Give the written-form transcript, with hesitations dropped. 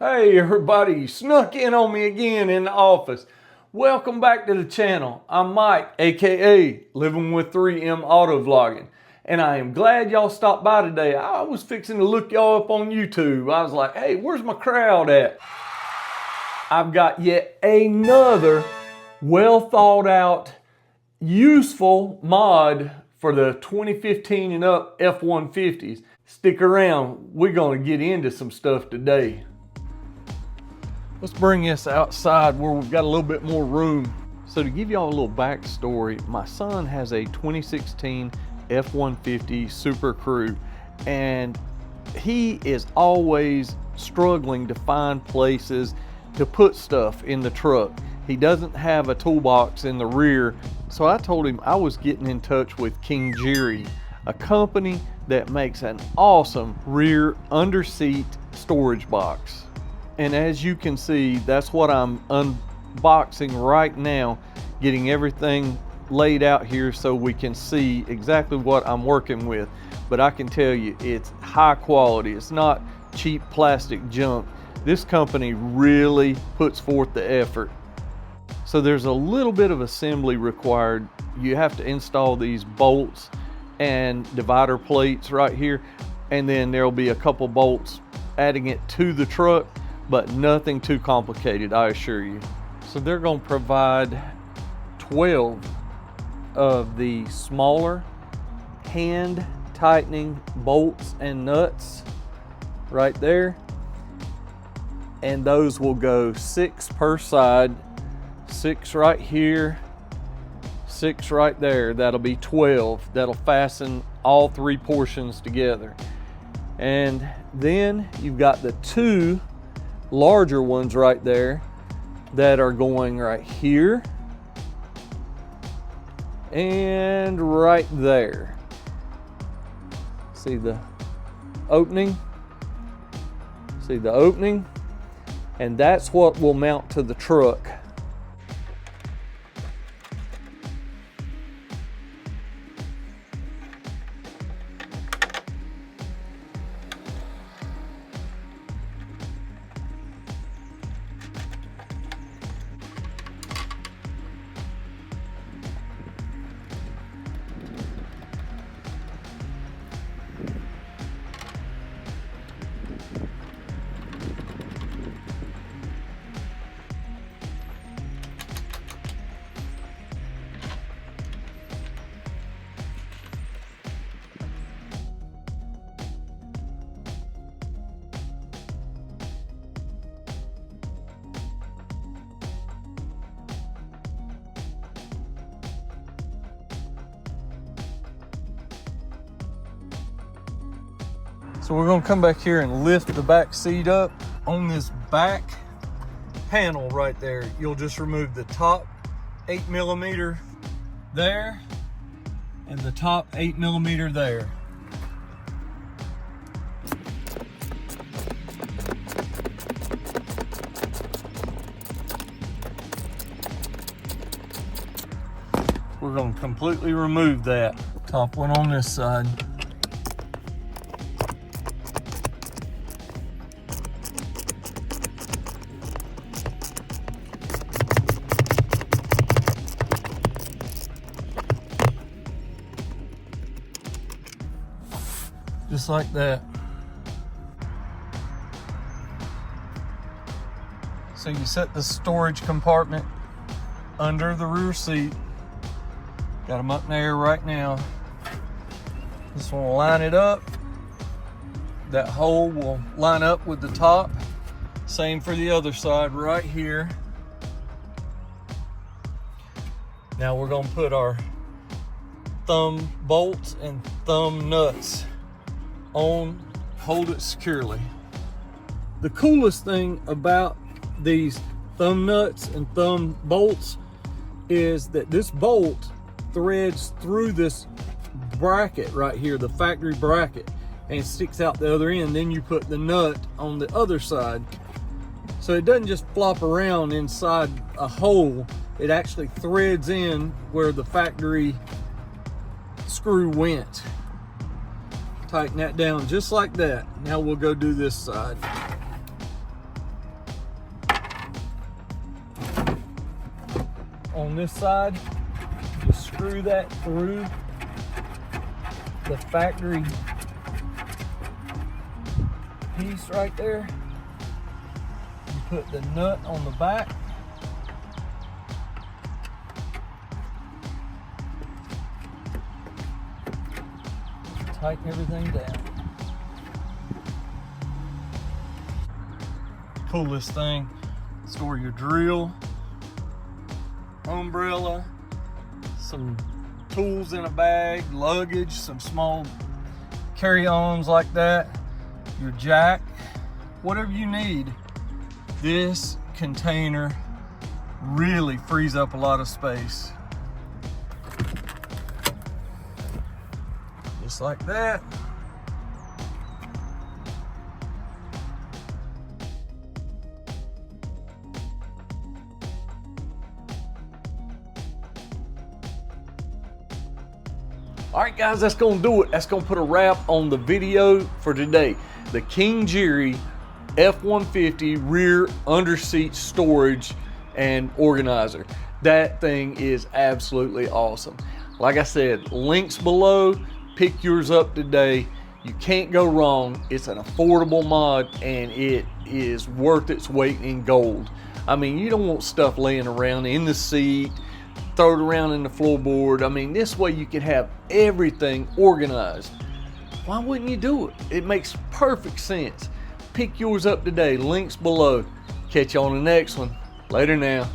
Hey everybody, you snuck in on me again in the office. Welcome back to the channel. I'm Mike, aka Living with 3M Auto Vlogging, and I am glad y'all stopped by today. I was fixing to look y'all up on YouTube. I was like, hey, where's my crowd at? I've got yet another well thought out, useful mod for the 2015 and up F-150s. Stick around, we're gonna get into some stuff today. Let's bring this outside where we've got a little bit more room. So to give y'all a little backstory, my son has a 2016 F-150 Super Crew, and he is always struggling to find places to put stuff in the truck. He doesn't have a toolbox in the rear, so I told him I was getting in touch with Kinggeri, a company that makes an awesome rear under-seat storage box. And as you can see, that's what I'm unboxing right now, getting everything laid out here so we can see exactly what I'm working with. But I can tell you, it's high quality. It's not cheap plastic junk. This company really puts forth the effort. So there's a little bit of assembly required. You have to install these bolts and divider plates right here, and then there'll be a couple bolts adding it to the truck, but nothing too complicated, I assure you. So they're going to provide 12 of the smaller hand tightening bolts and nuts right there, and those will go 6 per side, 6 right here, 6 right there. That'll be 12. That'll fasten all 3 portions together. And then you've got the 2 larger ones right there that are going right here and right there. See the opening? See the opening? And that's what will mount to the truck. So we're going to come back here and lift the back seat up. On this back panel right there, you'll just remove the top 8mm there and the top 8mm there. We're going to completely remove that. Top one on this side. Just like that. So you set the storage compartment under the rear seat. Got them up there right now. Just want to line it up. That hole will line up with the top. Same for the other side right here. Now we're going to put our thumb bolts and thumb nuts on, hold it securely. The coolest thing about these thumb nuts and thumb bolts is that this bolt threads through this bracket right here, the factory bracket, and it sticks out the other end. Then you put the nut on the other side, so it doesn't just flop around inside a hole. It actually threads in where the factory screw went. Tighten that down just like that. Now we'll go do this side. on this side. Just screw that through the factory piece right there. You put the nut on the back. Tighten everything down. Coolest thing, store your drill, umbrella, some tools in a bag, luggage, some small carry-ons like that, your jack, whatever you need. This container really frees up a lot of space. Just like that. All right, guys, that's gonna do it. That's gonna put a wrap on the video for today. The Kinggeri F150 rear underseat storage and organizer. That thing is absolutely awesome. Like I said, links below. Pick yours up today. You can't go wrong. It's an affordable mod and it is worth its weight in gold. I mean, you don't want stuff laying around in the seat, throw it around in the floorboard. I mean, this way you can have everything organized. Why wouldn't you do it? It makes perfect sense. Pick yours up today. Links below. Catch you on the next one. Later now.